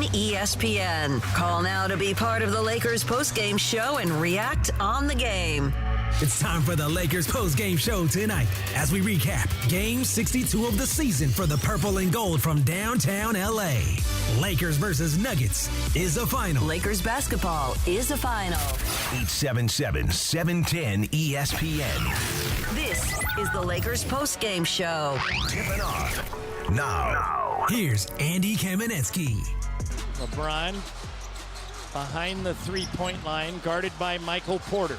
ESPN. Call now to be part of the Lakers postgame show and react on the game. It's time for the Lakers postgame show tonight as we recap Game 62 of the season for the purple and gold from downtown L.A. Lakers versus Nuggets is a final. Lakers basketball is a final. 877-710 ESPN. This is the Lakers postgame show. Tipping off now. Here's Andy Kamenetzky. LeBron behind the three-point line, guarded by Michael Porter.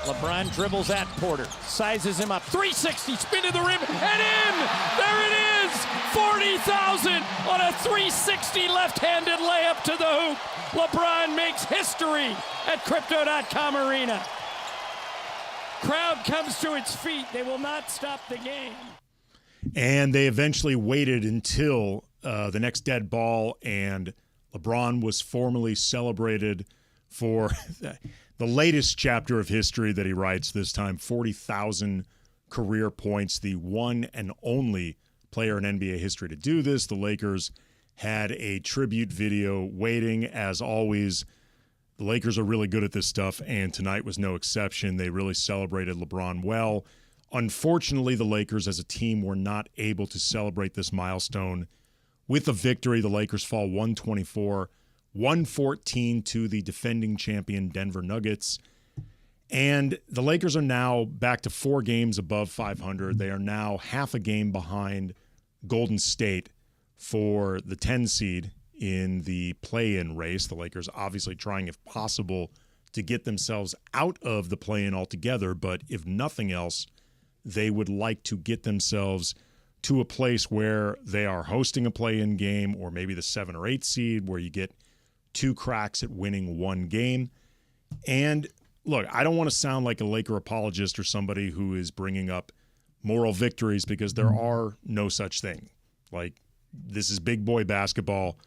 LeBron dribbles at Porter, sizes him up, 360, spin to the rim, and in! There it is! 40,000 on a 360 left-handed layup to the hoop. LeBron makes history at Crypto.com Arena. Crowd comes to its feet. They will not stop the game. And they eventually waited until the next dead ball, and LeBron was formally celebrated for the latest chapter of history that he writes, this time 40,000 career points, the one and only player in NBA history to do this. The Lakers had a tribute video waiting. As always, the Lakers are really good at this stuff, and tonight was no exception. They really celebrated LeBron well. Unfortunately, the Lakers as a team were not able to celebrate this milestone with a victory. The Lakers fall 114 to the defending champion Denver Nuggets. And the Lakers are now back to 4 games above 500. They are now half a game behind Golden State for the 10 seed in the play-in race. The Lakers obviously trying, if possible, to get themselves out of the play-in altogether. But if nothing else, they would like to get themselves to a place where they are hosting a play-in game, or maybe the 7 or 8 seed where you get 2 cracks at winning 1 game. And look, I don't want to sound like a Laker apologist or somebody who is bringing up moral victories, because there are no such thing. Like, this is big boy basketball,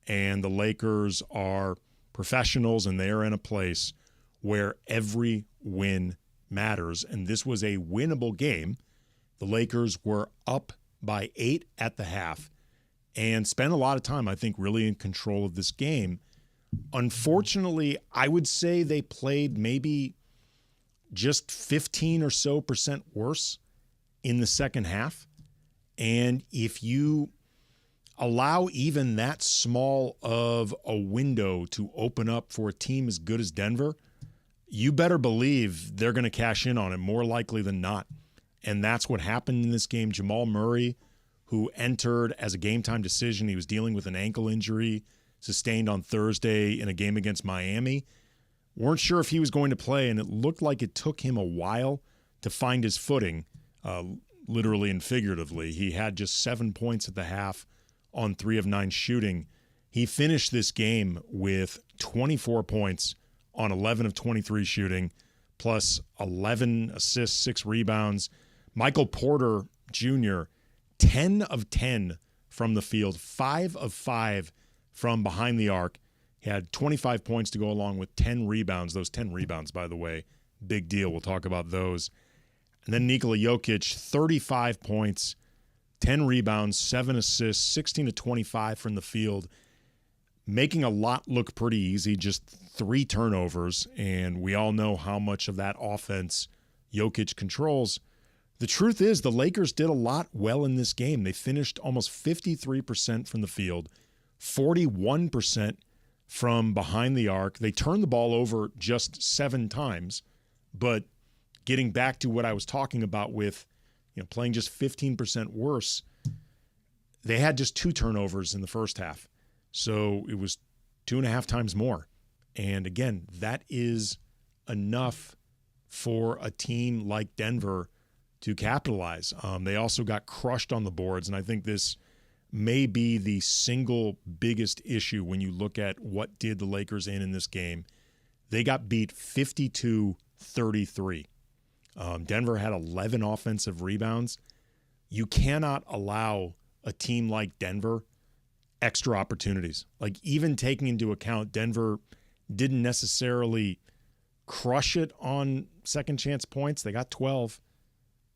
and the Lakers are professionals, and they are in a place where every win matters. And this was a winnable game. The Lakers were up by 8 at the half and spent a lot of time, I think, really in control of this game. Unfortunately, I would say they played maybe just 15 or so % worse in the second half. And if you allow even that small of a window to open up for a team as good as Denver, you better believe they're going to cash in on it, more likely than not. And that's what happened in this game. Jamal Murray, who entered as a game-time decision, he was dealing with an ankle injury sustained on Thursday in a game against Miami. Weren't sure if he was going to play, and it looked like it took him a while to find his footing, literally and figuratively. He had just 7 points at the half on 3 of 9 shooting. He finished this game with 24 points on 11 of 23 shooting, plus 11 assists, 6 rebounds. Michael Porter Jr., 10 of 10 from the field, 5 of 5 from behind the arc. He had 25 points to go along with 10 rebounds. Those 10 rebounds, by the way, big deal. We'll talk about those. And then Nikola Jokic, 35 points, 10 rebounds, 7 assists, 16 to 25 from the field, making a lot look pretty easy, just 3 turnovers, and we all know how much of that offense Jokic controls. The truth is, the Lakers did a lot well in this game. They finished almost 53% from the field, 41% from behind the arc. They turned the ball over just 7 times, but getting back to what I was talking about with, playing just 15% worse, they had just 2 turnovers in the first half. So it was 2.5 times more. And again, that is enough for a team like Denver to capitalize. They also got crushed on the boards, and I think this may be the single biggest issue when you look at what did the Lakers in this game. They got beat 52-33. Denver had 11 offensive rebounds. You cannot allow a team like Denver extra opportunities. Like, even taking into account Denver didn't necessarily crush it on second chance points. They got 12.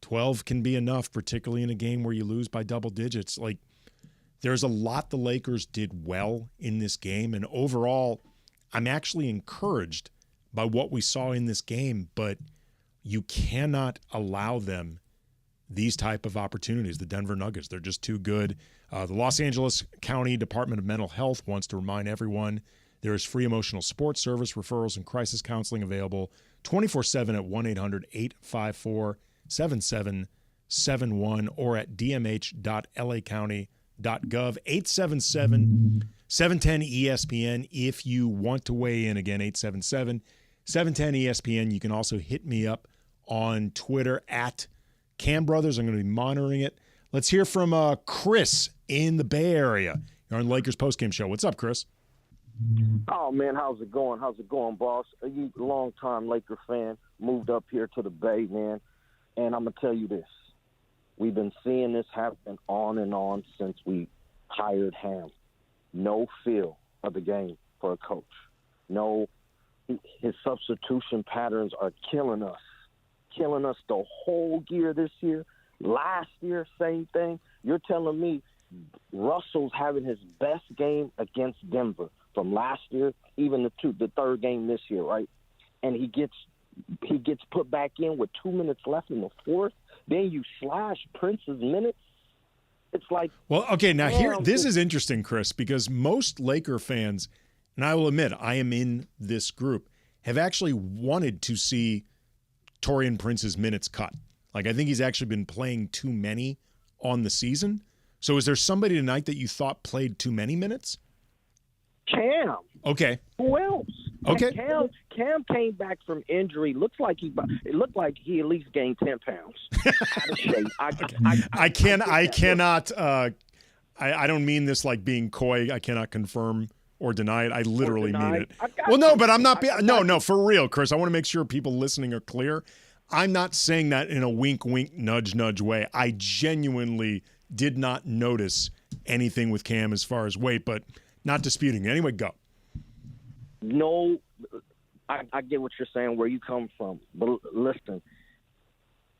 12 can be enough, particularly in a game where you lose by double digits. Like, there's a lot the Lakers did well in this game. And overall, I'm actually encouraged by what we saw in this game, but you cannot allow them these type of opportunities, the Denver Nuggets. They're just too good. The Los Angeles County Department of Mental Health wants to remind everyone there is free emotional support service, referrals, and crisis counseling available 24/7 at 1-800-854-7771 or at dmh.lacounty.gov. 877-710-ESPN if you want to weigh in. Again, 877-710-ESPN. You can also hit me up on Twitter at Cam Brothers. I'm going to be monitoring it. Let's hear from Chris in the Bay Area. You're on Lakers postgame show. What's up, Chris? Oh, man, how's it going? How's it going, boss? You long-time Laker fan, moved up here to the Bay, man. And I'm going to tell you this. We've been seeing this happen on and on since we hired Ham. No feel of the game for a coach. No, his substitution patterns are killing us. Killing us the whole year this year. Last year, same thing. You're telling me Russell's having his best game against Denver from last year, even the third game this year, right? And he gets put back in with 2 minutes left in the fourth. Then you slash Prince's minutes. It's like, well, okay, now this is interesting, Chris, because most Laker fans, and I will admit I am in this group, have actually wanted to see Taurean Prince's minutes cut. Like, I think he's actually been playing too many on the season. So is there somebody tonight that you thought played too many minutes? Cam. Okay. Who else? Okay. Cam came back from injury. It looked like he at least gained 10 pounds. Out of shape. I cannot. I don't mean this like being coy. I cannot confirm or deny it. I literally mean it. Well, no, but I'm not. No, for real, Chris. I want to make sure people listening are clear. I'm not saying that in a wink, wink, nudge, nudge way. I genuinely did not notice anything with Cam as far as weight, but not disputing. Anyway, go. No, I get what you're saying, where you come from. But listen,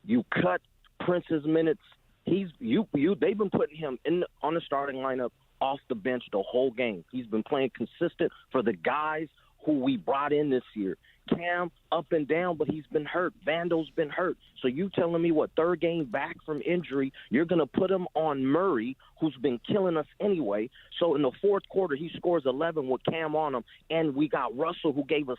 you cut Prince's minutes. They've been putting him on the starting lineup off the bench the whole game. He's been playing consistent for the guys who we brought in this year. Cam up and down, but he's been hurt. Vando's been hurt. So you telling me what, third game back from injury, you're going to put him on Murray, who's been killing us anyway. So in the fourth quarter, he scores 11 with Cam on him, and we got Russell, who gave us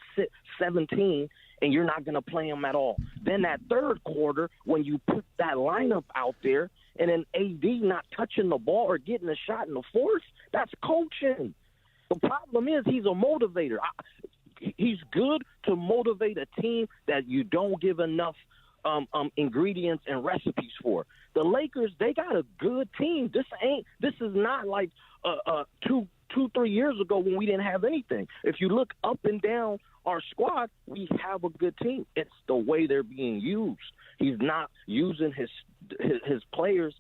17, and you're not going to play him at all. Then that third quarter, when you put that lineup out there, and then AD not touching the ball or getting a shot in the fourth, that's coaching. The problem is he's a motivator. He's good to motivate a team that you don't give enough ingredients and recipes for. The Lakers, they got a good team. This is not like 3 years ago when we didn't have anything. If you look up and down our squad, we have a good team. It's the way they're being used. He's not using his players,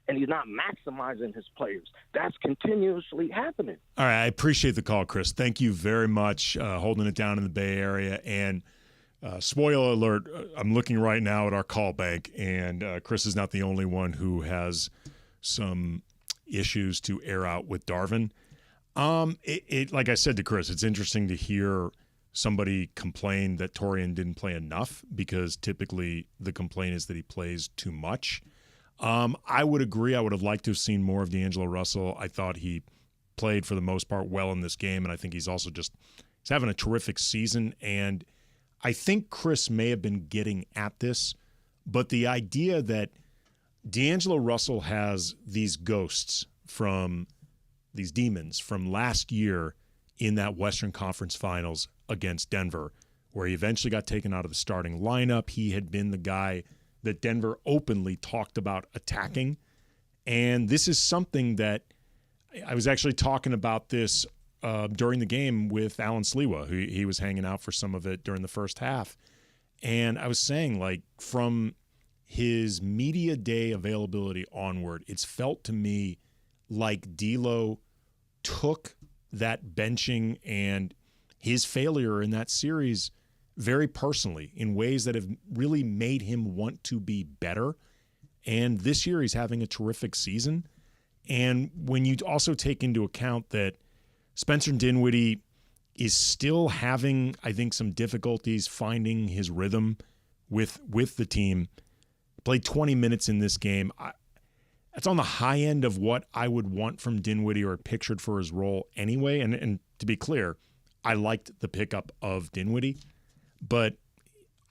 and he's not maximizing his players. That's continuously happening. All right, I appreciate the call, Chris. Thank you very much, holding it down in the Bay Area. And spoiler alert, I'm looking right now at our call bank, and Chris is not the only one who has some issues to air out with Darvin. Like I said to Chris, it's interesting to hear somebody complain that Taurean didn't play enough, because typically the complaint is that he plays too much. I would agree. I would have liked to have seen more of D'Angelo Russell. I thought he played for the most part well in this game, and I think he's also he's having a terrific season. And I think Chris may have been getting at this, but the idea that D'Angelo Russell has these ghosts from these demons from last year in that Western Conference Finals against Denver, where he eventually got taken out of the starting lineup. He had been the guy that Denver openly talked about attacking. And this is something that I was actually talking about this during the game with Alan Sliwa, who he was hanging out for some of it during the first half. And I was saying, like, from his media day availability onward, it's felt to me like D'Lo took that benching and his failure in that series very personally in ways that have really made him want to be better. And this year he's having a terrific season. And when you also take into account that Spencer Dinwiddie is still having, I think, some difficulties finding his rhythm with the team. Played 20 minutes in this game. That's on the high end of what I would want from Dinwiddie or pictured for his role anyway. And to be clear, I liked the pickup of Dinwiddie, but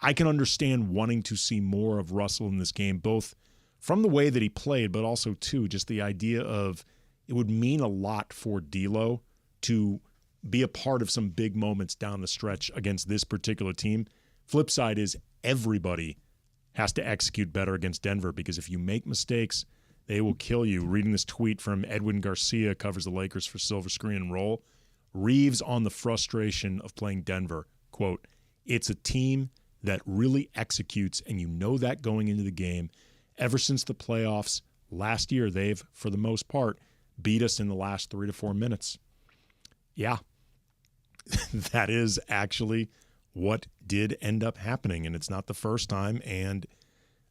I can understand wanting to see more of Russell in this game, both from the way that he played, but also, too, just the idea of it would mean a lot for D'Lo to be a part of some big moments down the stretch against this particular team. Flip side is everybody has to execute better against Denver, because if you make mistakes, they will kill you. Reading this tweet from Edwin Garcia, covers the Lakers for Silver Screen and Roll. Reeves on the frustration of playing Denver. Quote, "It's a team that really executes, and you know that going into the game. Ever since the playoffs last year, they've, for the most part, beat us in the last 3 to 4 minutes." Yeah, that is actually what did end up happening, and it's not the first time. And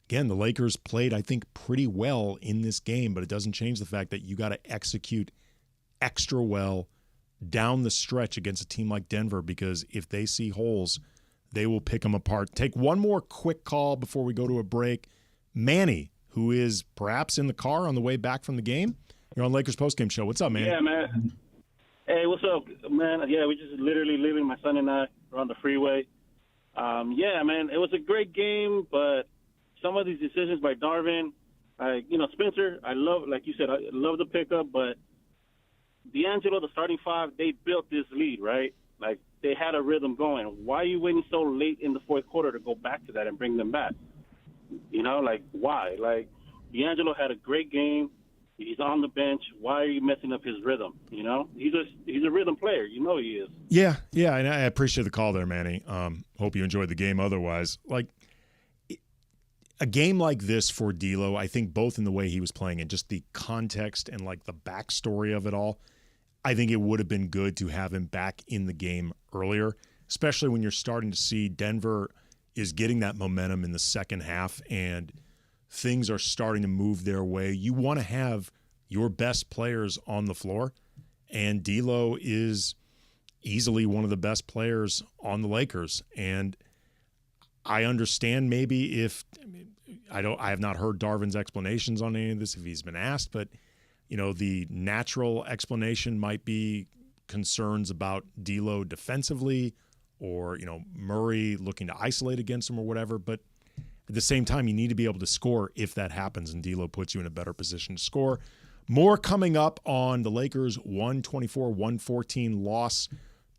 again, the Lakers played, I think, pretty well in this game, but it doesn't change the fact that you got to execute extra well down the stretch against a team like Denver, because if they see holes, they will pick them apart. Take one more quick call before we go to a break. Manny, who is perhaps in the car on the way back from the game. You're on Lakers Postgame Show. What's up, man? Yeah, man. Hey, what's up, man? Yeah, we just literally leaving, my son and I, are on the freeway. Yeah, man, it was a great game, but some of these decisions by Darvin, Spencer, I love, like you said, I love the pickup, but D'Angelo, the starting five, they built this lead, right? Like, they had a rhythm going. Why are you waiting so late in the fourth quarter to go back to that and bring them back? Why? Like, D'Angelo had a great game. He's on the bench. Why are you messing up his rhythm? He's a rhythm player. You know he is. Yeah, and I appreciate the call there, Manny. Hope you enjoyed the game otherwise. Like, a game like this for D'Lo, I think both in the way he was playing and just the context and, like, the backstory of it all, I think it would have been good to have him back in the game earlier, especially when you're starting to see Denver is getting that momentum in the second half and things are starting to move their way. You want to have your best players on the floor, and D'Lo is easily one of the best players on the Lakers. And I understand maybe if I have not heard Darvin's explanations on any of this if he's been asked, but the natural explanation might be concerns about D'Lo defensively, or Murray looking to isolate against him or whatever. But at the same time, you need to be able to score if that happens, and D'Lo puts you in a better position to score. More coming up on the Lakers' 124-114 loss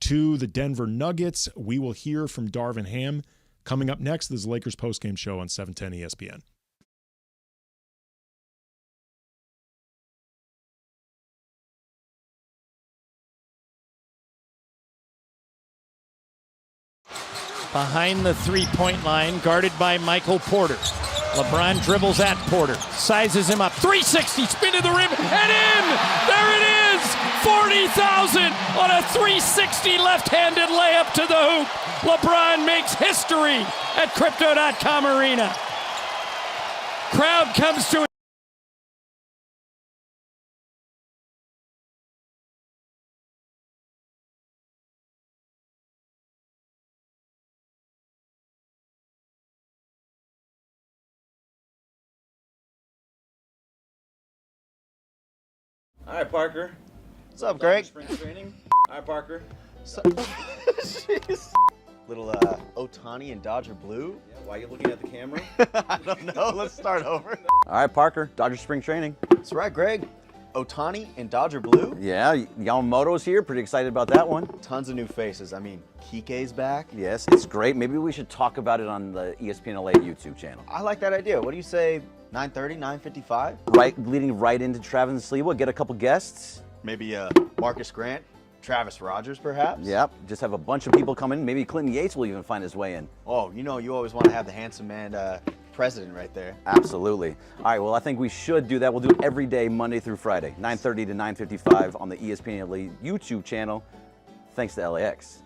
to the Denver Nuggets. We will hear from Darvin Ham coming up next. This is the Lakers postgame show on 710 ESPN. Behind the three-point line, guarded by Michael Porter. LeBron dribbles at Porter, sizes him up, 360, spin to the rim, and in! There it is! 40,000 on a 360 left-handed layup to the hoop. LeBron makes history at Crypto.com Arena. Crowd comes to All right, Parker. What's up, Greg? Spring training. All right, Parker. Little Otani and Dodger Blue. Yeah, why are you looking at the camera? I don't know. Let's start over. All right, Parker. Dodger spring training. That's right, Greg. Otani and Dodger Blue. Yeah, Yamamoto's here. Pretty excited about that one. Tons of new faces. I mean, Kike's back. Yes, it's great. Maybe we should talk about it on the ESPN LA YouTube channel. I like that idea. What do you say, 9:30, 9:55? Right, leading right into Travis and Sliwa. Get a couple guests. Maybe Marcus Grant, Travis Rogers, perhaps? Yep, just have a bunch of people come in. Maybe Clinton Yates will even find his way in. Oh, you always want to have the handsome man president right there. Absolutely. All right, well, I think we should do that. We'll do it every day, Monday through Friday, 9:30 to 9:55 on the ESPN LA YouTube channel. Thanks to LAX.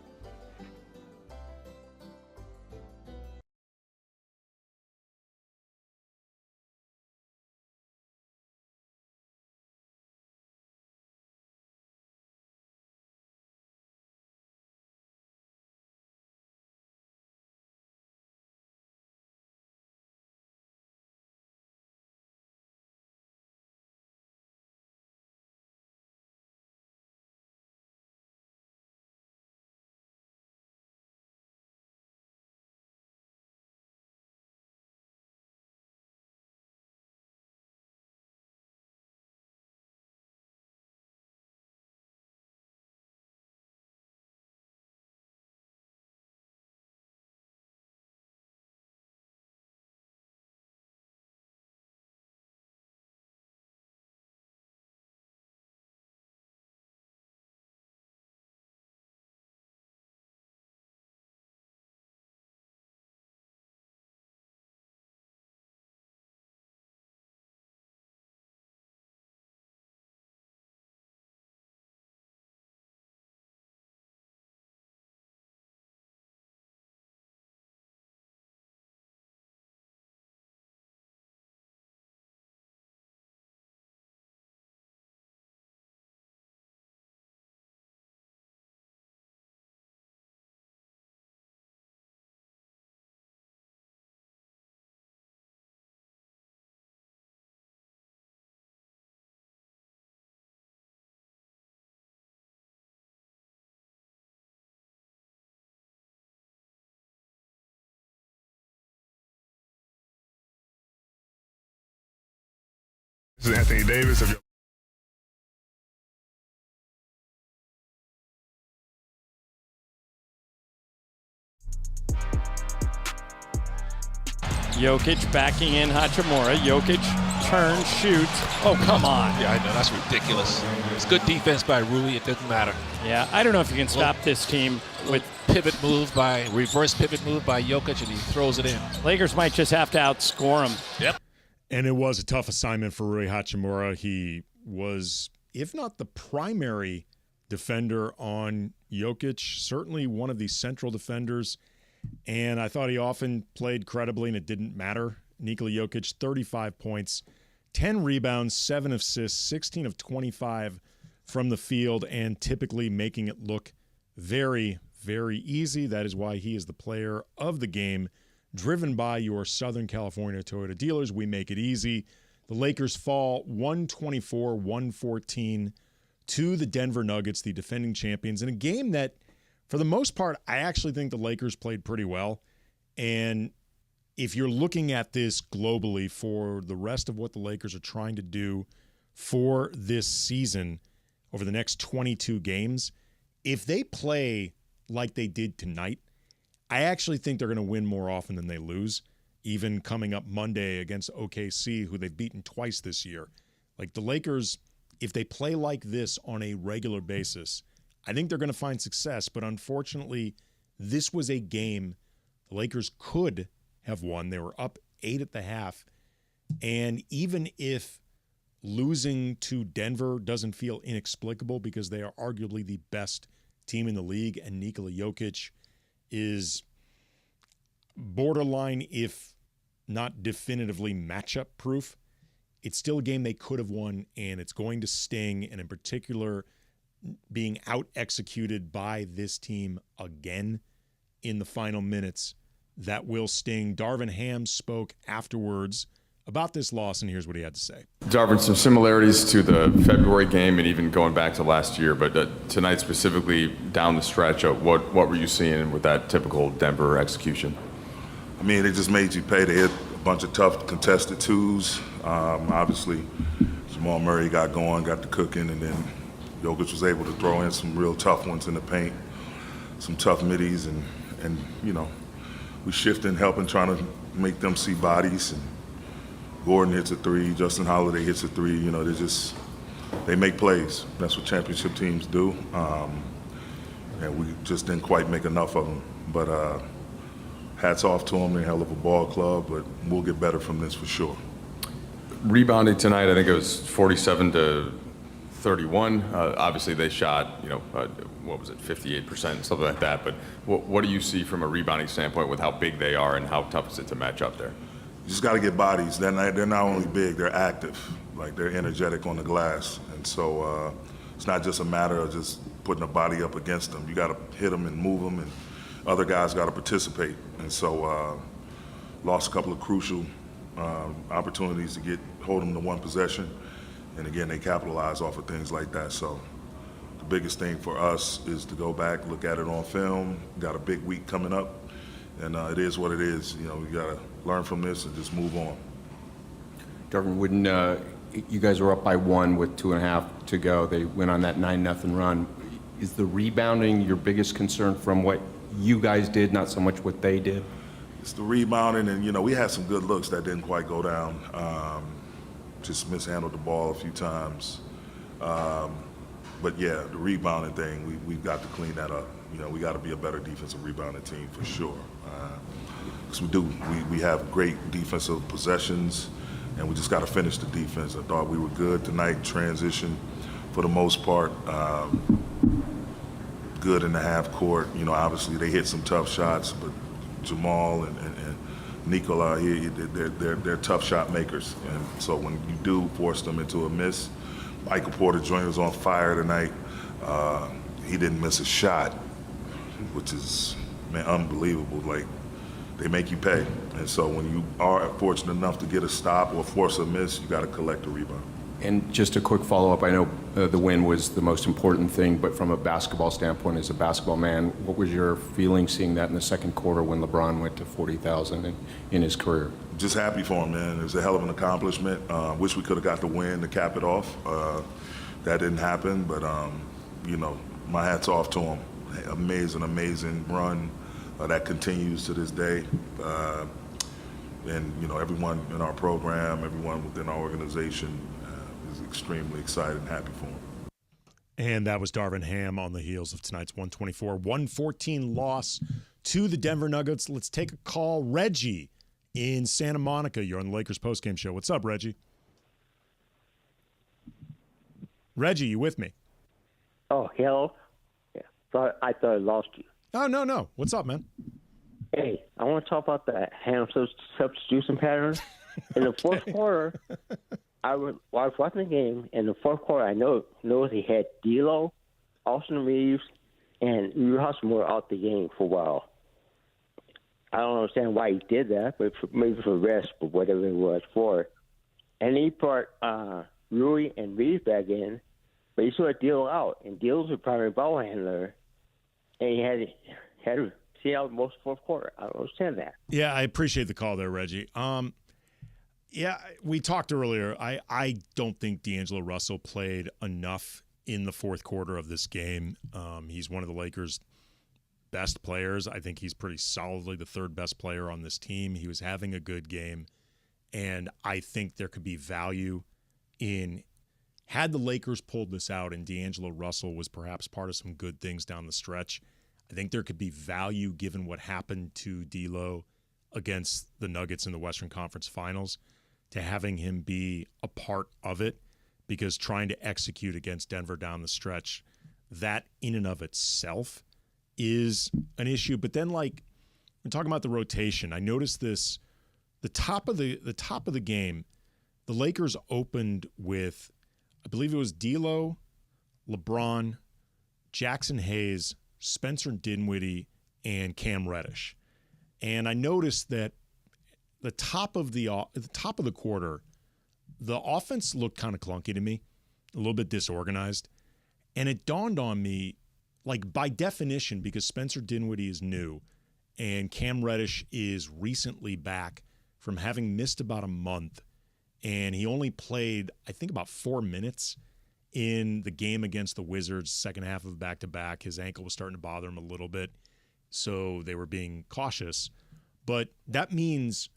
Anthony Davis. Jokic backing in Hachimura. Jokic turns, shoots. Oh, come on. Yeah, I know. That's ridiculous. It's good defense by Rui. It doesn't matter. Yeah, I don't know if you can stop this team with reverse pivot move by Jokic, and he throws it in. Lakers might just have to outscore him. Yep. And it was a tough assignment for Rui Hachimura. He was, if not the primary defender on Jokic, certainly one of the central defenders. And I thought he often played credibly, and it didn't matter. Nikola Jokic, 35 points, 10 rebounds, 7 assists, 16 of 25 from the field, and typically making it look very, very easy. That is why he is the player of the game, driven by your Southern California Toyota dealers. We make it easy. The Lakers fall 124-114 to the Denver Nuggets, the defending champions, in a game that, for the most part, I actually think the Lakers played pretty well. And if you're looking at this globally for the rest of what the Lakers are trying to do for this season over the next 22 games, if they play like they did tonight, I actually think they're going to win more often than they lose, even coming up Monday against OKC, who they've beaten twice this year. Like the Lakers, if they play like this on a regular basis, I think they're going to find success, but unfortunately, this was a game the Lakers could have won. They were up 8 at the half, and even if losing to Denver doesn't feel inexplicable because they are arguably the best team in the league, and Nikola Jokic is borderline, if not definitively matchup proof, it's still a game they could have won, and it's going to sting, and in particular, being out-executed by this team again in the final minutes, that will sting. Darvin Ham spoke afterwards about this loss, and here's what he had to say. Darvin, some similarities to the February game and even going back to last year, but tonight specifically down the stretch, what were you seeing with that typical Denver execution? I mean, it just made you pay. They hit a bunch of tough contested twos. Obviously, Jamal Murray got going, got the cooking, and then Jokic was able to throw in some real tough ones in the paint, some tough middies, and you know, we shifting, helping, trying to make them see bodies. And Gordon hits a three, Justin Holiday hits a three. You know, they make plays. That's what championship teams do. And we just didn't quite make enough of them. But hats off to them. They're a hell of a ball club, but we'll get better from this for sure. Rebounding tonight, I think it was 47-31. Obviously, they shot, what was it, 58%, something like that. But what do you see from a rebounding standpoint with how big they are and how tough is it to match up there? You just got to get bodies. They're not only big, they're active. Like, they're energetic on the glass. And so it's not just a matter of just putting a body up against them. You got to hit them and move them, and other guys got to participate. And so lost a couple of crucial opportunities to hold them to one possession. And again, they capitalize off of things like that. So the biggest thing for us is to go back, look at it on film. Got a big week coming up, and it is what it is. You know, we got to learn from this and just move on. Darvin, when you guys were up by 1 with 2.5 to go, they went on that 9-0 run. Is the rebounding your biggest concern from what you guys did, not so much what they did? It's the rebounding, and we had some good looks that didn't quite go down. Just mishandled the ball a few times. But yeah, the rebounding thing, we've got to clean that up. We got to be a better defensive rebounding team for sure. Because we do. We have great defensive possessions, and we just got to finish the defense. I thought we were good tonight, transition for the most part. Good in the half court. Obviously they hit some tough shots, but Jamal and Nikola, they're tough shot makers. And so when you do force them into a miss, Michael Porter Jr. was on fire tonight. He didn't miss a shot, which is, unbelievable. Like, they make you pay. And so when you are fortunate enough to get a stop or force a miss, you got to collect the rebound. And just a quick follow-up. I know the win was the most important thing, but from a basketball standpoint, as a basketball man, what was your feeling seeing that in the second quarter when LeBron went to 40,000 in his career? Just happy for him, man. It was a hell of an accomplishment. Wish we could have got the win to cap it off. That didn't happen, but, my hat's off to him. Amazing run that continues to this day. And, everyone in our program, everyone within our organization is extremely excited and happy for him. And that was Darvin Ham on the heels of tonight's 124-114 loss to the Denver Nuggets. Let's take a call. Reggie in Santa Monica. You're on the Lakers postgame show. What's up, Reggie? Reggie, you with me? Oh, hello. Yeah. I thought I lost you. Oh, no. What's up, man? Hey, I want to talk about the Ham substitution pattern. In the fourth quarter, I was watching the game. In the fourth quarter, I noticed he had D'Lo, Austin Reeves, and Rui Hachimura out the game for a while. I don't understand why he did that, but maybe for rest or whatever it was for. And he brought Rui and Reeves back in, but he sort of D'Lo out. And D'Lo's the primary ball handler, and he had to see out most of the fourth quarter. I don't understand that. Yeah, I appreciate the call there, Reggie. Yeah, we talked earlier. I don't think D'Angelo Russell played enough in the fourth quarter of this game. He's one of the Lakers' best players. I think he's pretty solidly the third best player on this team. He was having a good game, and I think there could be value in had the Lakers pulled this out and D'Angelo Russell was perhaps part of some good things down the stretch. I think there could be value given what happened to D'Lo against the Nuggets in the Western Conference Finals to having him be a part of it, because trying to execute against Denver down the stretch, that in and of itself is an issue. But then, like, we're talking about the rotation. I noticed this, the top of the game, the Lakers opened with, I believe it was D'Lo, LeBron, Jackson Hayes, Spencer Dinwiddie, and Cam Reddish. And I noticed that the top of the quarter, the offense looked kind of clunky to me, a little bit disorganized. And it dawned on me, like, by definition, because Spencer Dinwiddie is new and Cam Reddish is recently back from having missed about a month, and he only played, I think, about 4 minutes in the game against the Wizards, second half of back-to-back. His ankle was starting to bother him a little bit, so they were being cautious. But that means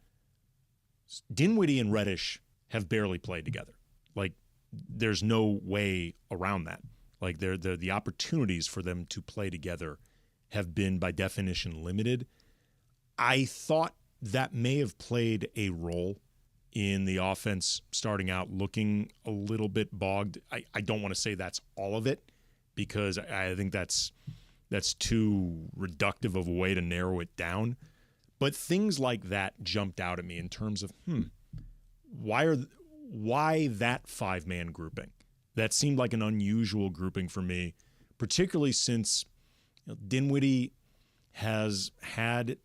Dinwiddie and Reddish have barely played together. Like, there's no way around that. Like, the opportunities for them to play together have been, by definition, limited. I thought that may have played a role in the offense starting out looking a little bit bogged. I don't want to say that's all of it, because I think that's too reductive of a way to narrow it down. But things like that jumped out at me in terms of, why that five-man grouping? That seemed like an unusual grouping for me, particularly since Dinwiddie has had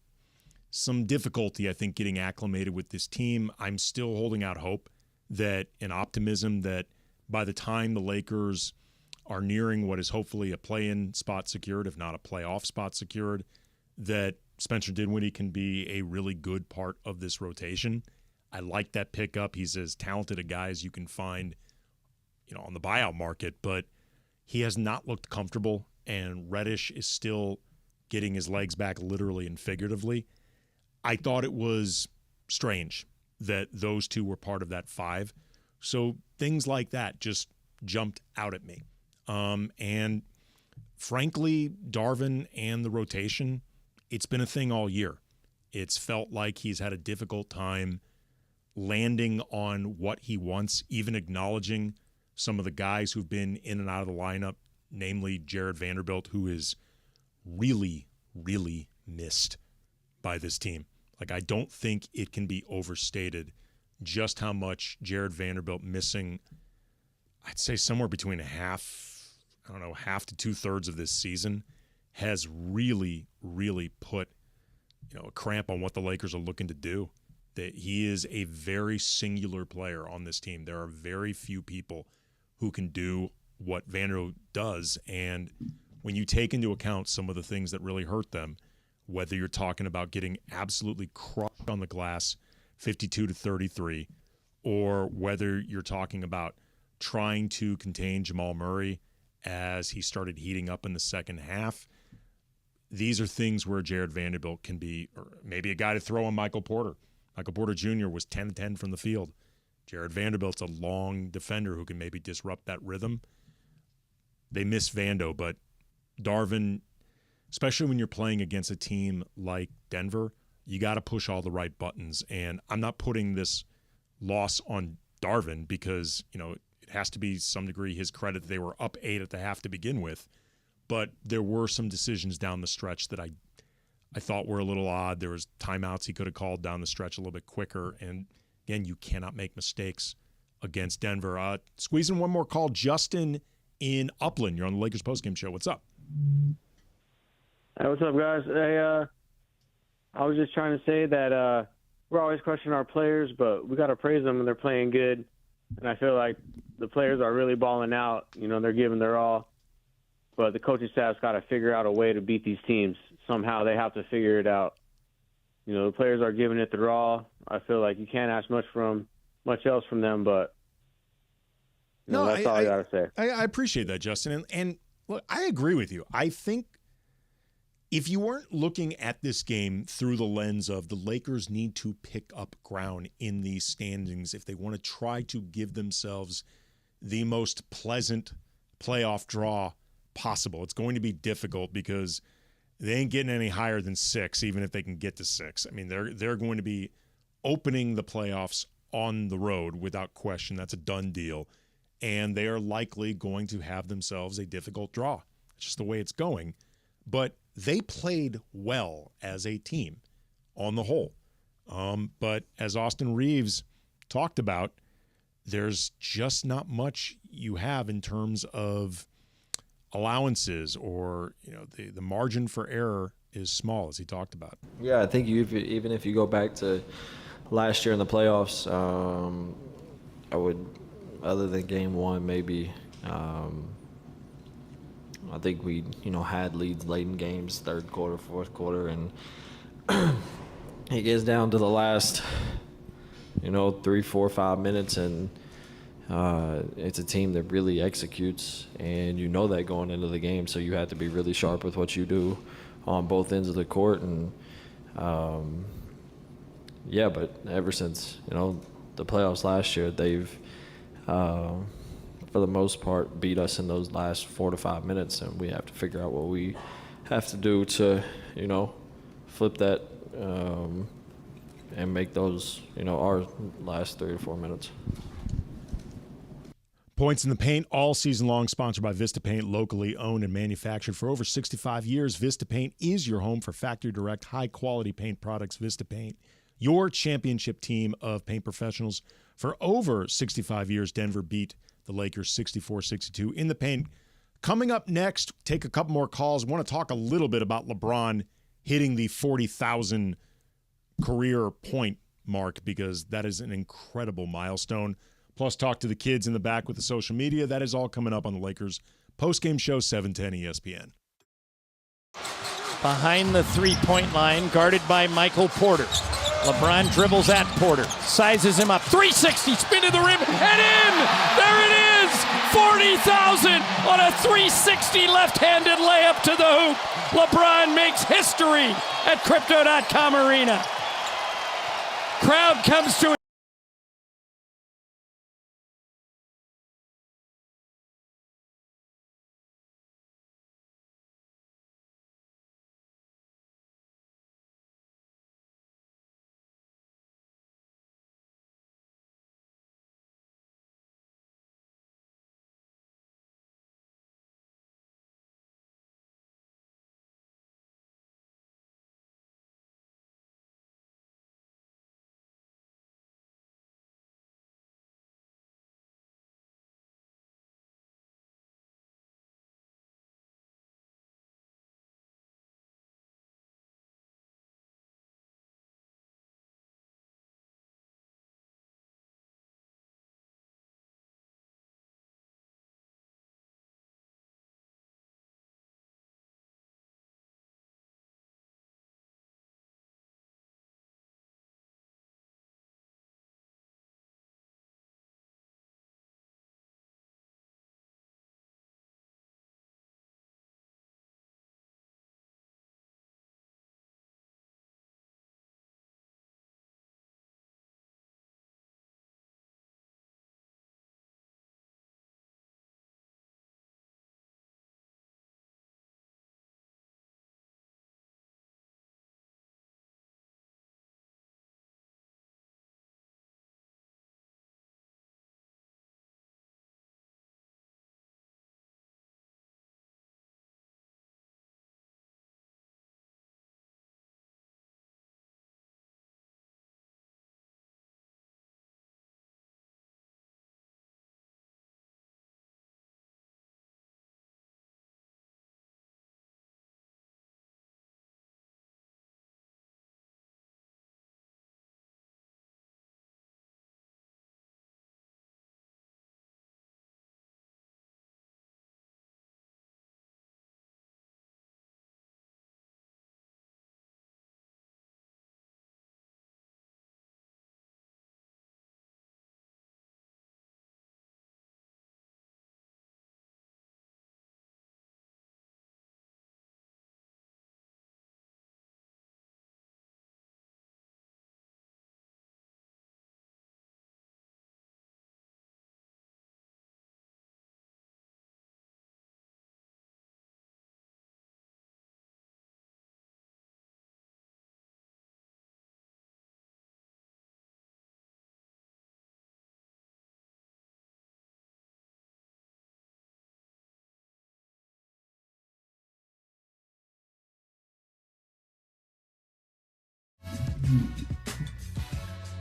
some difficulty, I think, getting acclimated with this team. I'm still holding out hope and optimism that by the time the Lakers are nearing what is hopefully a play-in spot secured, if not a playoff spot secured, that Spencer Dinwiddie can be a really good part of this rotation. I like that pickup. He's as talented a guy as you can find, on the buyout market, but he has not looked comfortable, and Reddish is still getting his legs back literally and figuratively. I thought it was strange that those two were part of that five. So things like that just jumped out at me. And frankly, Darvin and the rotation, it's been a thing all year. It's felt like he's had a difficult time landing on what he wants, even acknowledging some of the guys who've been in and out of the lineup, namely Jared Vanderbilt, who is really, really missed by this team. Like, I don't think it can be overstated just how much Jared Vanderbilt missing, I'd say somewhere between half to two-thirds of this season, has really, really put, a cramp on what the Lakers are looking to do. that he is a very singular player on this team. There are very few people who can do what Vanderbilt does. And when you take into account some of the things that really hurt them, whether you're talking about getting absolutely crushed on the glass 52-33, or whether you're talking about trying to contain Jamal Murray as he started heating up in the second half, these are things where Jared Vanderbilt can be, or maybe a guy to throw on Michael Porter. Michael Porter Jr. was 10-10 from the field. Jared Vanderbilt's a long defender who can maybe disrupt that rhythm. They miss Vando, but Darvin, especially when you're playing against a team like Denver, you got to push all the right buttons. And I'm not putting this loss on Darvin because, it has to be some degree his credit that they were up 8 at the half to begin with. But there were some decisions down the stretch that I thought were a little odd. There was timeouts he could have called down the stretch a little bit quicker. And, again, you cannot make mistakes against Denver. Squeezing one more call. Justin in Upland. You're on the Lakers postgame show. What's up? Hey, what's up, guys? Hey, I was just trying to say that we're always questioning our players, but we got to praise them when they're playing good. And I feel like the players are really balling out. They're giving their all. But the coaching staff's got to figure out a way to beat these teams. Somehow they have to figure it out. The players are giving it their all. I feel like you can't ask much else from them, but that's all I got to say. I appreciate that, Justin. And look, I agree with you. I think if you weren't looking at this game through the lens of the Lakers need to pick up ground in these standings if they want to try to give themselves the most pleasant playoff draw possible. It's going to be difficult because they ain't getting any higher than 6, even if they can get to 6. I mean, they're going to be opening the playoffs on the road without question. That's a done deal. And they are likely going to have themselves a difficult draw. It's just the way it's going. But they played well as a team on the whole. But as Austin Reeves talked about, there's just not much you have in terms of allowances, or the margin for error is small, as he talked about. Yeah, I think even if you go back to last year in the playoffs, I would, other than game 1 maybe, I think we had leads late in games, third quarter, fourth quarter, and it gets down to the last 3, 4, 5 minutes, and it's a team that really executes, and that going into the game, so you have to be really sharp with what you do on both ends of the court. And but ever since the playoffs last year, they've for the most part beat us in those last 4 to 5 minutes, and we have to figure out what we have to do to flip that and make those our last 3 to 4 minutes. Points in the Paint all season long, sponsored by Vista Paint, locally owned and manufactured for over 65 years. Vista Paint is your home for factory direct, high-quality paint products. Vista Paint, your championship team of paint professionals. For over 65 years, Denver beat the Lakers 64-62 in the paint. Coming up next, take a couple more calls. Want to talk a little bit about LeBron hitting the 40,000 career point mark, because that is an incredible milestone. Plus, talk to the kids in the back with the social media. That is all coming up on the Lakers postgame show, 710 ESPN. Behind the three-point line, guarded by Michael Porter. LeBron dribbles at Porter, sizes him up, 360, spin to the rim, and in! There it is! 40,000 on a 360 left-handed layup to the hoop. LeBron makes history at Crypto.com Arena. Crowd comes to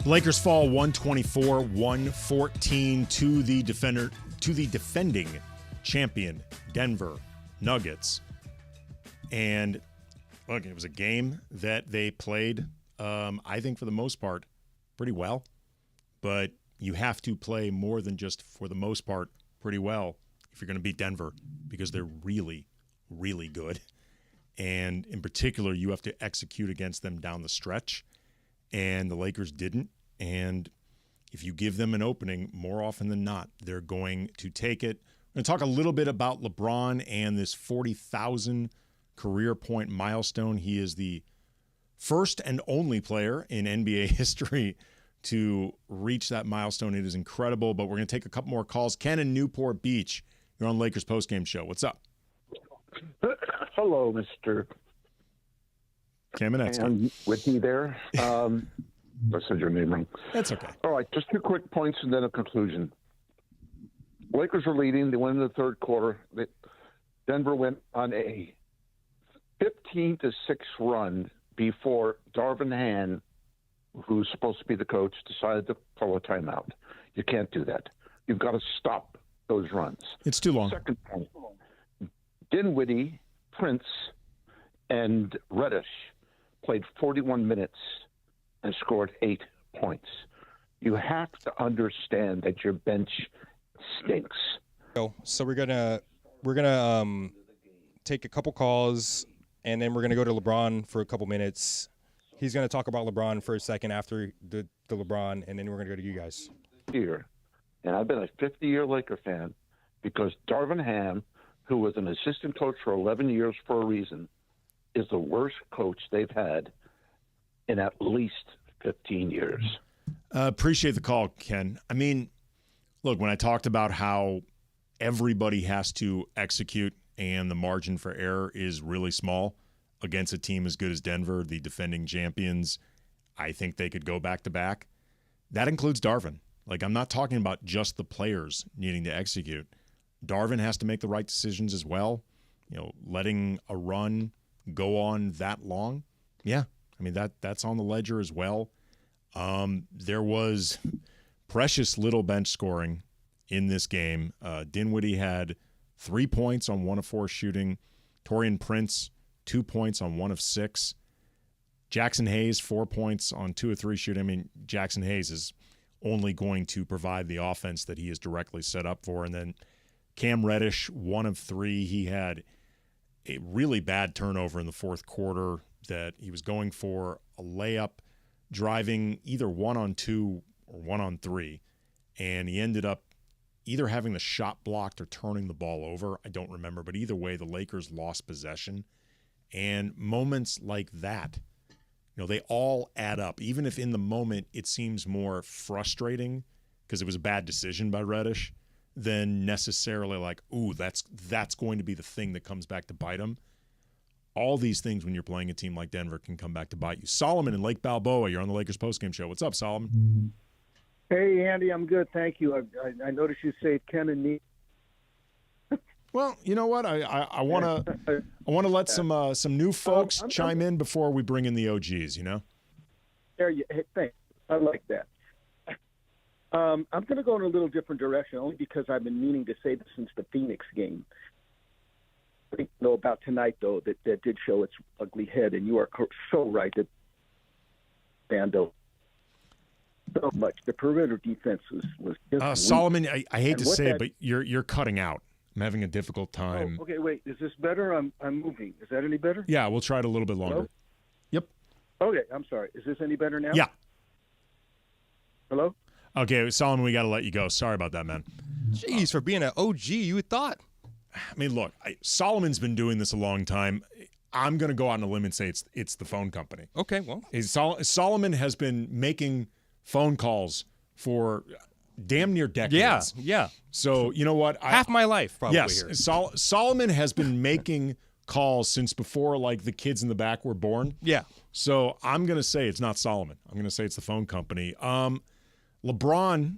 Lakers fall 124-114 to the defending champion Denver Nuggets. And look, it was a game that they played, I think for the most part, pretty well. But you have to play more than just for the most part pretty well if you're going to beat Denver, because they're really, really good. And in particular, you have to execute against them down the stretch. And the Lakers didn't. And if you give them an opening, more often than not, they're going to take it. We're going to talk a little bit about LeBron and this 40,000 career point milestone. He is the first and only player in NBA history to reach that milestone. It is incredible, but we're going to take a couple more calls. Ken in Newport Beach, you're on Lakers Postgame Show. What's up? Hello, Mr. Kamenetzky. And with me there. I said your name wrong. That's okay. All right, just 2 quick points and then a conclusion. Lakers are leading. They win in the third quarter. Denver went on a 15-6 run before Darvin Ham, who's supposed to be the coach, decided to call a timeout. You can't do that. You've got to stop those runs. It's too long. Second point. Dinwiddie, Prince, and Reddish played 41 minutes and scored 8 points. You have to understand that your bench stinks. So we're gonna take a couple calls, and then we're gonna go to LeBron for a couple minutes. He's gonna talk about LeBron for a second after the LeBron, and then we're gonna go to you guys. Here, and I've been a 50-year Laker fan because Darvin Ham, who was an assistant coach for 11 years for a reason, is the worst coach they've had in at least 15 years. Appreciate the call, Ken. I mean, look, when I talked about how everybody has to execute and the margin for error is really small against a team as good as Denver, the defending champions, I think they could go back-to-back. That includes Darvin. Like, I'm not talking about just the players needing to execute. Darvin has to make the right decisions as well. You know, letting a run go on that long, yeah, I mean, that's on the ledger as well. There was precious little bench scoring in this game. Dinwiddie had 3 points on 1 of 4 shooting. Taurean Prince, 2 points on 1 of 6. Jackson Hayes, 4 points on 2 of 3 shooting. I mean, Jackson Hayes is only going to provide the offense that he is directly set up for. And then Cam Reddish, 1 of 3. He had a really bad turnover in the fourth quarter that he was going for a layup, driving either 1-on-2 or 1-on-3. And he ended up either having the shot blocked or turning the ball over. I don't remember, but either way, the Lakers lost possession. And moments like that, you know, they all add up. Even if in the moment it seems more frustrating because it was a bad decision by Reddish than necessarily like, ooh, that's going to be the thing that comes back to bite him. All these things when you're playing a team like Denver can come back to bite you. Solomon in Lake Balboa, you're on the Lakers postgame show. What's up, Solomon? Hey, Andy, I'm good, thank you. I noticed you saved Ken and me. Well, you know what? I want to let some new folks chime in before we bring in the OGs. You know. There you. Hey, thanks. I like that. I'm going to go in a little different direction, only because I've been meaning to say this since the Phoenix game. I think know about tonight, though, that did show its ugly head, and you are so right that Bando so much. The perimeter defense was just Solomon, I hate and to say it, but you're cutting out. I'm having a difficult time. Oh, okay, wait. Is this better? I'm moving. Is that any better? Yeah, we'll try it a little bit longer. Hello? Yep. Okay, I'm sorry. Is this any better now? Yeah. Hello? Okay, Solomon, we got to let you go. Sorry about that, man. Jeez, for being an OG, you would thought. I mean, look, Solomon's been doing this a long time. I'm going to go out on a limb and say it's the phone company. Okay, well. Solomon has been making phone calls for damn near decades. Yeah. So, you know what? Half my life, probably. Yes, here. Solomon has been making calls since before, like, the kids in the back were born. Yeah. So I'm going to say it's not Solomon. I'm going to say it's the phone company. LeBron,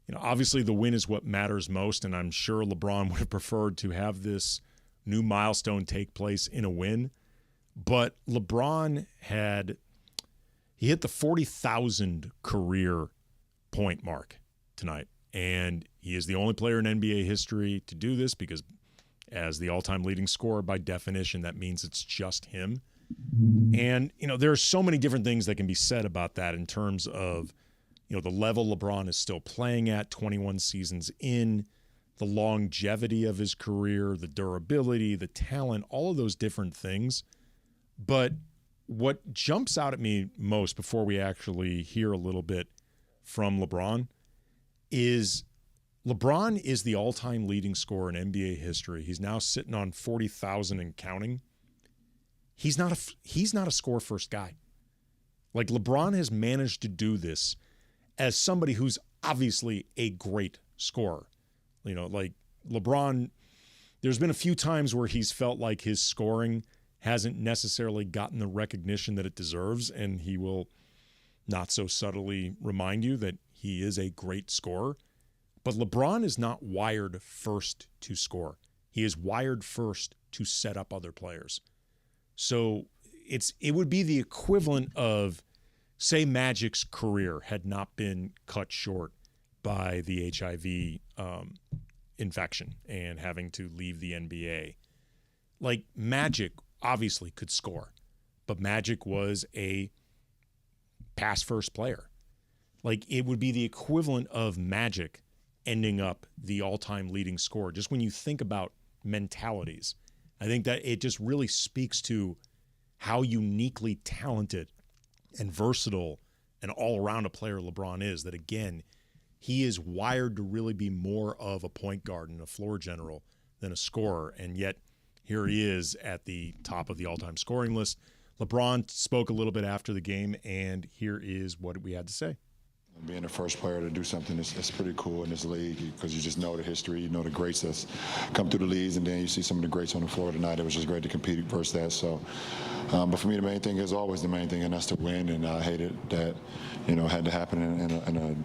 you know, obviously the win is what matters most, and I'm sure LeBron would have preferred to have this new milestone take place in a win. But LeBron He hit the 40,000 career point mark tonight, and he is the only player in NBA history to do this because as the all-time leading scorer, by definition, that means it's just him. And, there are so many different things that can be said about that in terms of, the level LeBron is still playing at 21 seasons in, the longevity of his career, the durability, the talent, all of those different things. But what jumps out at me most before we actually hear a little bit from LeBron is the all-time leading scorer in NBA history. He's now sitting on 40,000 and counting. He's not a score-first guy. Like, LeBron has managed to do this as somebody who's obviously a great scorer. Like LeBron, there's been a few times where he's felt like his scoring hasn't necessarily gotten the recognition that it deserves, and he will not so subtly remind you that he is a great scorer. But LeBron is not wired first to score. He is wired first to set up other players. So it would be the equivalent of, say, Magic's career had not been cut short by the HIV infection and having to leave the NBA. Like, Magic obviously could score, but Magic was a pass-first player. Like, it would be the equivalent of Magic ending up the all-time leading scorer. Just when you think about mentalities, I think that it just really speaks to how uniquely talented and versatile and all-around a player LeBron is, that, again, he is wired to really be more of a point guard and a floor general than a scorer, and yet here he is at the top of the all-time scoring list. LeBron spoke a little bit after the game, and here is what we had to say. Being the first player to do something that's pretty cool in this league, because you just know the history, you know the greats that's come through the leagues, and then you see some of the greats on the floor tonight. It was just great to compete versus that. So, but for me, the main thing is always the main thing, and that's to win. And I hated that, had to happen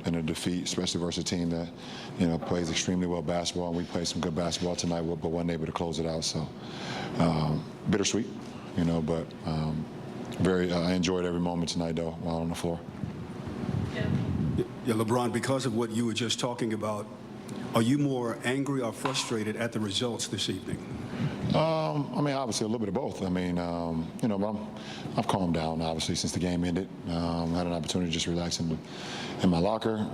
in a defeat, especially versus a team that, plays extremely well basketball, and we played some good basketball tonight, but wasn't able to close it out. So, bittersweet, but I enjoyed every moment tonight, though, while on the floor. Yeah, LeBron, because of what you were just talking about, are you more angry or frustrated at the results this evening? Obviously a little bit of both. But I've calmed down, obviously, since the game ended. Had an opportunity to just relax in my locker,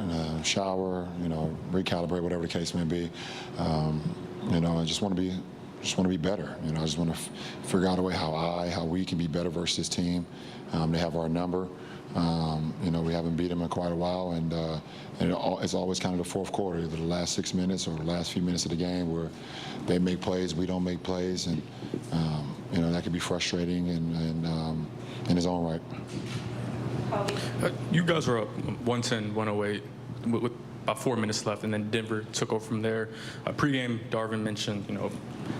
shower, recalibrate, whatever the case may be. I just want to be better. I just want to figure out a way how we can be better versus this team. They have our number. We haven't beat them in quite a while, and it's always kind of the fourth quarter, either the last 6 minutes or the last few minutes of the game where they make plays, we don't make plays, and that can be frustrating and in its own right. You guys were up 110, 108 with about 4 minutes left, and then Denver took over from there. Pre-game, Darvin mentioned,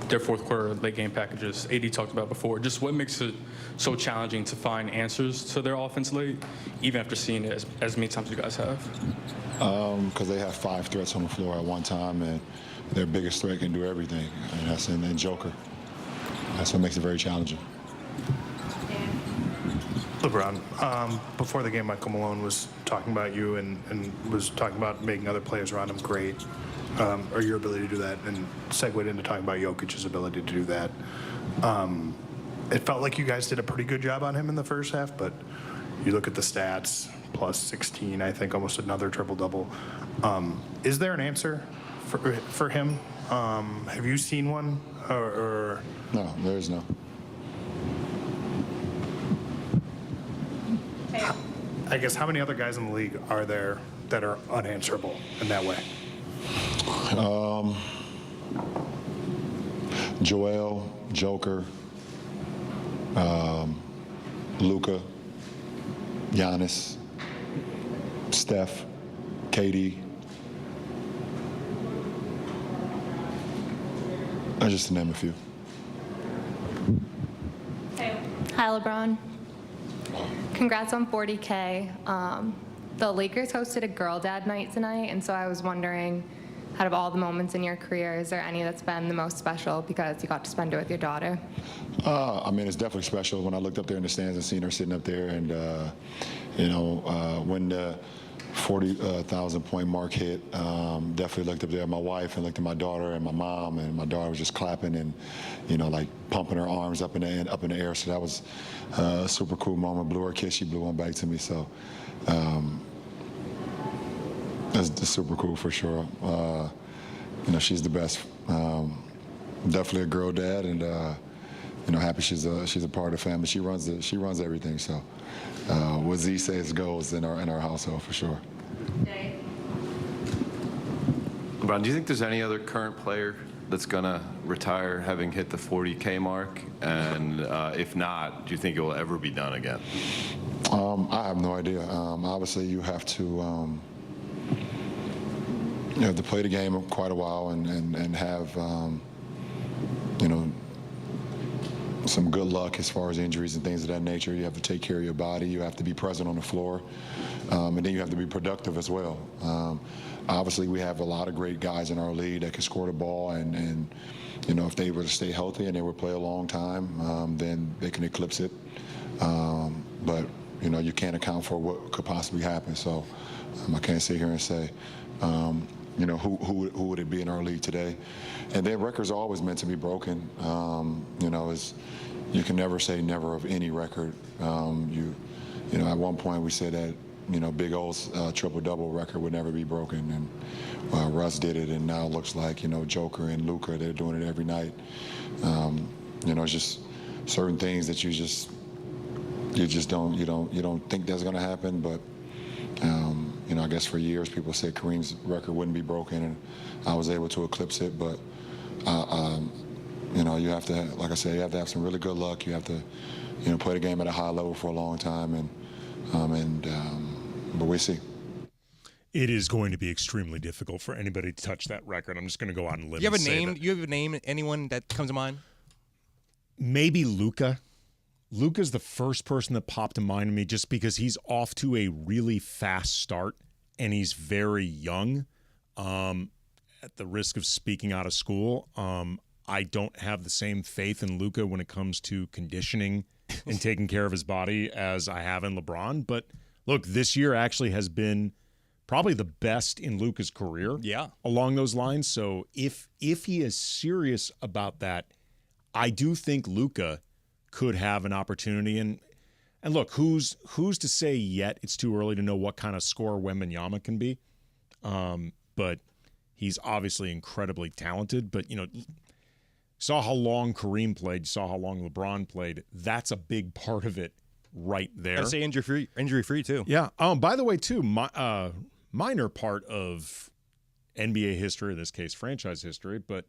their fourth quarter late game packages. AD talked about before. Just what makes it so challenging to find answers to their offense late, even after seeing it as many times you guys have? Because they have 5 threats on the floor at one time, and their biggest threat can do everything, and that's in Joker. That's what makes it very challenging. LeBron, before the game, Michael Malone was talking about you and was talking about making other players around him great, or your ability to do that, and segued into talking about Jokic's ability to do that. It felt like you guys did a pretty good job on him in the first half, but you look at the stats, plus 16, I think, almost another triple-double. Is there an answer for him? Have you seen one? Or No, there is no. I guess how many other guys in the league are there that are unanswerable in that way? Joel, Joker, Luka, Giannis, Steph, KD. Just to name a few. Hi, LeBron. Congrats on 40K. The Lakers hosted a Girl Dad night tonight, and so I was wondering, out of all the moments in your career, is there any that's been the most special because you got to spend it with your daughter? I mean, it's definitely special when I looked up there in the stands and seen her sitting up there, and when the 40,000 point mark hit, definitely looked up there at my wife and looked at my daughter and my mom, and my daughter was just clapping and like pumping her arms up in the air. So that was a super cool moment. Blew her a kiss, she blew one back to me. So that's super cool for sure. She's the best. Definitely a girl dad, and happy she's a part of the family. She runs everything. So what Z says goes in our household for sure. LeBron, do you think there's any other current player that's gonna retire having hit the 40K mark? And if not, do you think it will ever be done again? I have no idea. Obviously, you have to play the game quite a while and have some good luck as far as injuries and things of that nature. You have to take care of your body. You have to be present on the floor, and then you have to be productive as well. Obviously, we have a lot of great guys in our league that can score the ball, and if they were to stay healthy and they would play a long time, then they can eclipse it. But you can't account for what could possibly happen. So I can't sit here and say, who would it be in our league today? And their records are always meant to be broken. You can never say never of any record. At one point we said that Big O's triple-double record would never be broken, and Russ did it, and now it looks like Joker and Luka, they're doing it every night. It's just certain things that you don't think that's going to happen, but I guess for years people said Kareem's record wouldn't be broken, and I was able to eclipse it. But you have to, like I said, you have to have some really good luck. You have to, play the game at a high level for a long time, but we see. It is going to be extremely difficult for anybody to touch that record. I'm just going to go out and live. You have a name? Anyone that comes to mind? Maybe Luka. Luka's the first person that popped to mind to me, just because he's off to a really fast start and he's very young. At the risk of speaking out of school, I don't have the same faith in Luka when it comes to conditioning and taking care of his body as I have in LeBron. But look, this year actually has been probably the best in Luka's career. Yeah. Along those lines. So if he is serious about that, I do think Luka could have an opportunity. And look, who's to say yet? It's too early to know what kind of scorer Wembanyama can be. But he's obviously incredibly talented. But, saw how long Kareem played, saw how long LeBron played. That's a big part of it right there. I'd say injury free too. Yeah. By the way, too, minor part of NBA history, in this case franchise history, but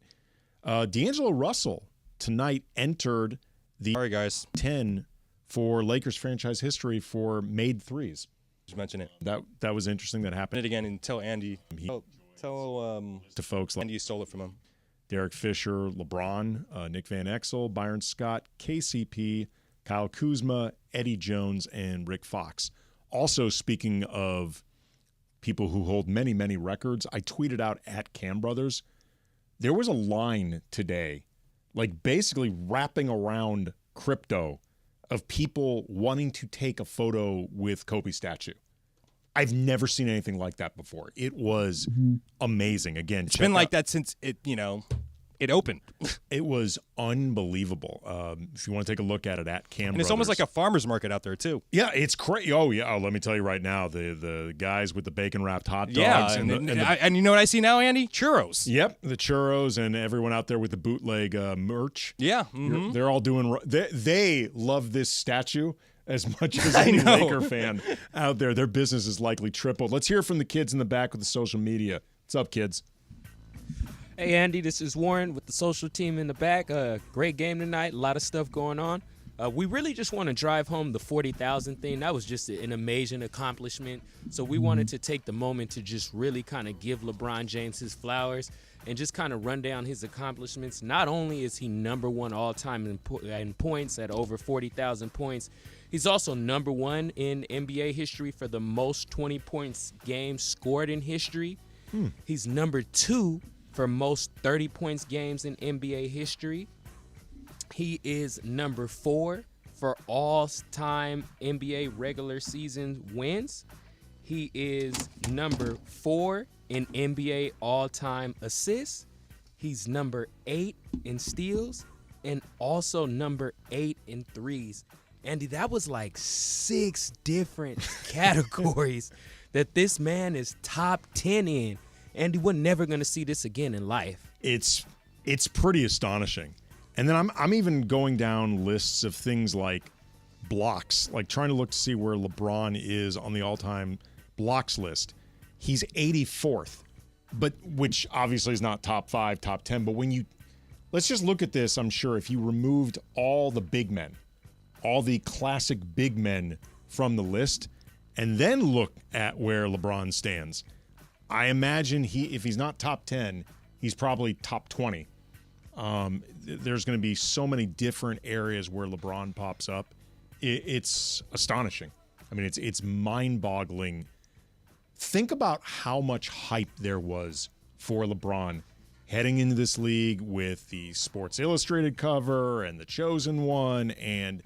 D'Angelo Russell tonight entered the 10 for Lakers franchise history for made threes. Just mention it. That was interesting. That happened. And again, and tell Andy. Tell to folks like Andy stole it from him. Derek Fisher, LeBron, Nick Van Exel, Byron Scott, KCP, Kyle Kuzma, Eddie Jones, and Rick Fox. Also, speaking of people who hold many, many records, I tweeted out at Cam Brothers, there was a line today, like basically wrapping around crypto, of people wanting to take a photo with Kobe's statue. I've never seen anything like that before. It was amazing. Again, it's been like that since it opened. It was unbelievable. If you want to take a look at it at Cam and it's Brothers. Almost like a farmer's market out there too. Yeah, it's crazy. Oh yeah, let me tell you right now, the guys with the bacon wrapped hot dogs. Yeah, and you know what I see now, Andy? Churros. Yep, the churros, and everyone out there with the bootleg merch. Yeah, they're all doing. They love this statue as much as any Laker fan out there. Their business is likely tripled. Let's hear from the kids in the back with the social media. What's up, kids? Hey, Andy, this is Warren with the social team in the back. Great game tonight. A lot of stuff going on. We really just want to drive home the 40,000 thing. That was just an amazing accomplishment. So we wanted to take the moment to just really kind of give LeBron James his flowers and just kind of run down his accomplishments. Not only is he number one all-time in points at over 40,000 points, he's also number one in NBA history for the most 20 points games scored in history. He's number 2 for most 30 points games in NBA history. He is number 4 for all-time NBA regular season wins. He is number 4 in NBA all-time assists. He's number 8 in steals and also number 8 in threes. Andy, that was like 6 different categories that this man is top 10 in. Andy, we're never going to see this again in life. It's pretty astonishing. And then I'm even going down lists of things like blocks, like trying to look to see where LeBron is on the all-time blocks list. He's 84th, but which obviously is not top 5, top 10. But let's just look at this. I'm sure if you removed all the big men, all the classic big men from the list, and then look at where LeBron stands, I imagine if he's not top 10, he's probably top 20. There's going to be so many different areas where LeBron pops up. It's astonishing. I mean, it's mind-boggling. Think about how much hype there was for LeBron heading into this league with the Sports Illustrated cover and the Chosen One, and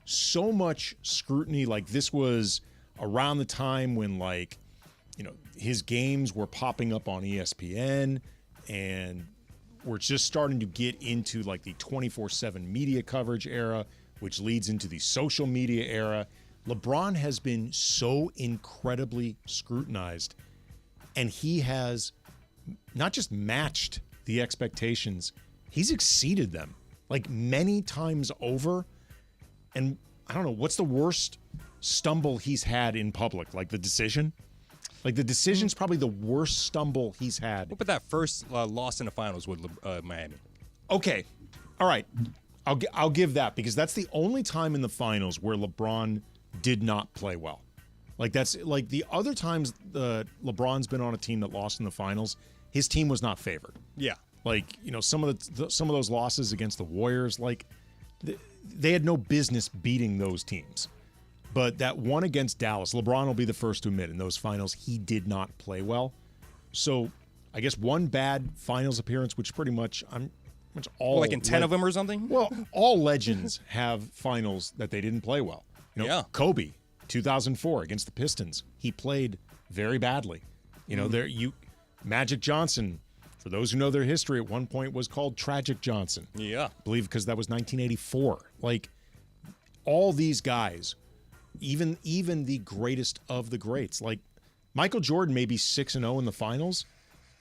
so much scrutiny. Like, this was around the time when, like, you know, his games were popping up on ESPN, and we're just starting to get into like the 24/7 media coverage era, which leads into the social media era. LeBron has been so incredibly scrutinized, and he has not just matched the expectations, he's exceeded them like many times over. And I don't know, what's the worst stumble he's had in public? Like the decision? Like, the decision's probably the worst stumble he's had. What about that first loss in the finals with Miami? Okay. All right. I'll give that, because that's the only time in the finals where LeBron did not play well. Like, that's like the other times LeBron's been on a team that lost in the finals, his team was not favored. Yeah. Like, you know, some of those losses against the Warriors, like, they had no business beating those teams. But that one against Dallas, LeBron will be the first to admit, in those finals, he did not play well. So I guess one bad finals appearance, which pretty much all like in 10 of them or something? Well, all legends have finals that they didn't play well. You know, yeah. Kobe, 2004 against the Pistons, he played very badly. You know, Magic Johnson, for those who know their history, at one point was called Tragic Johnson. Yeah. I believe because that was 1984. Like, all these guys, even the greatest of the greats, like Michael Jordan may be 6-0 in the finals,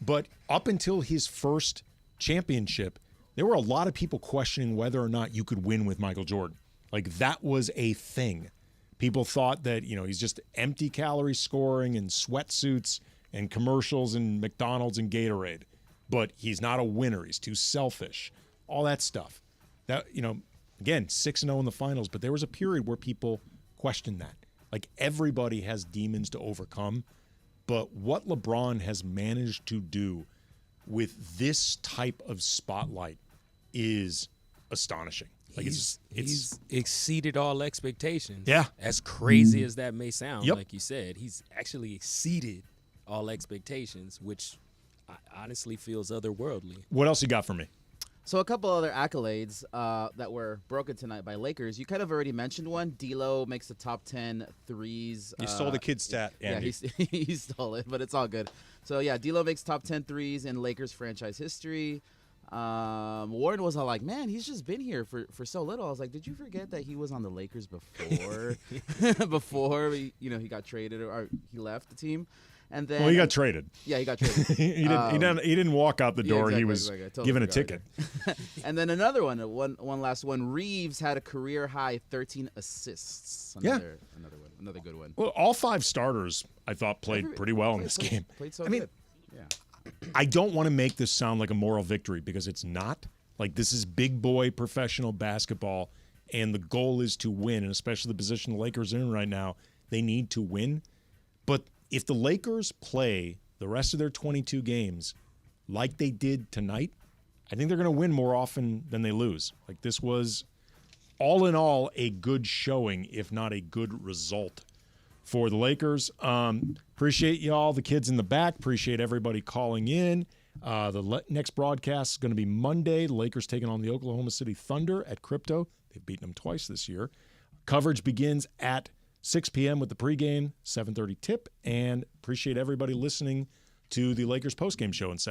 but up until his first championship, there were a lot of people questioning whether or not you could win with Michael Jordan. Like, that was a thing. People thought that, you know, he's just empty calorie scoring and sweatsuits and commercials and McDonald's and Gatorade, but he's not a winner. He's too selfish. All that stuff. That, you know, again, 6-0 in the finals, but there was a period where people question that. Like, everybody has demons to overcome, but what LeBron has managed to do with this type of spotlight is astonishing. Like, he's exceeded all expectations. Yeah. As crazy as that may sound, Yep. like you said, he's actually exceeded all expectations, which honestly feels otherworldly. What else you got for me? So a couple other accolades that were broken tonight by Lakers. You kind of already mentioned one. D'Lo makes the top 10 threes. You stole the kid's stat, Andy. Yeah, he stole it, but it's all good. So, yeah, D'Lo makes top 10 threes in Lakers franchise history. Warren was all like, man, he's just been here for so little. I was like, did you forget that he was on the Lakers before he got traded or he left the team? And then, well, he got traded. Yeah, he got traded. he didn't walk out the door. Yeah, exactly, he was totally given a forgot, ticket. okay. And then another one last one. Reeves had a career high 13 assists. Another good one. Well, all 5 starters, I thought, played pretty well in this game. Played so I mean, good. Yeah. I don't want to make this sound like a moral victory, because it's not. Like, this is big boy professional basketball, and the goal is to win, and especially the position the Lakers are in right now, they need to win. But if the Lakers play the rest of their 22 games like they did tonight, I think they're going to win more often than they lose. Like, this was, all in all, a good showing, if not a good result for the Lakers. Appreciate y'all, the kids in the back. Appreciate everybody calling in. The next broadcast is going to be Monday. The Lakers taking on the Oklahoma City Thunder at Crypto. They've beaten them twice this year. Coverage begins at 6 p.m. with the pregame, 7:30 tip. And appreciate everybody listening to the Lakers postgame show in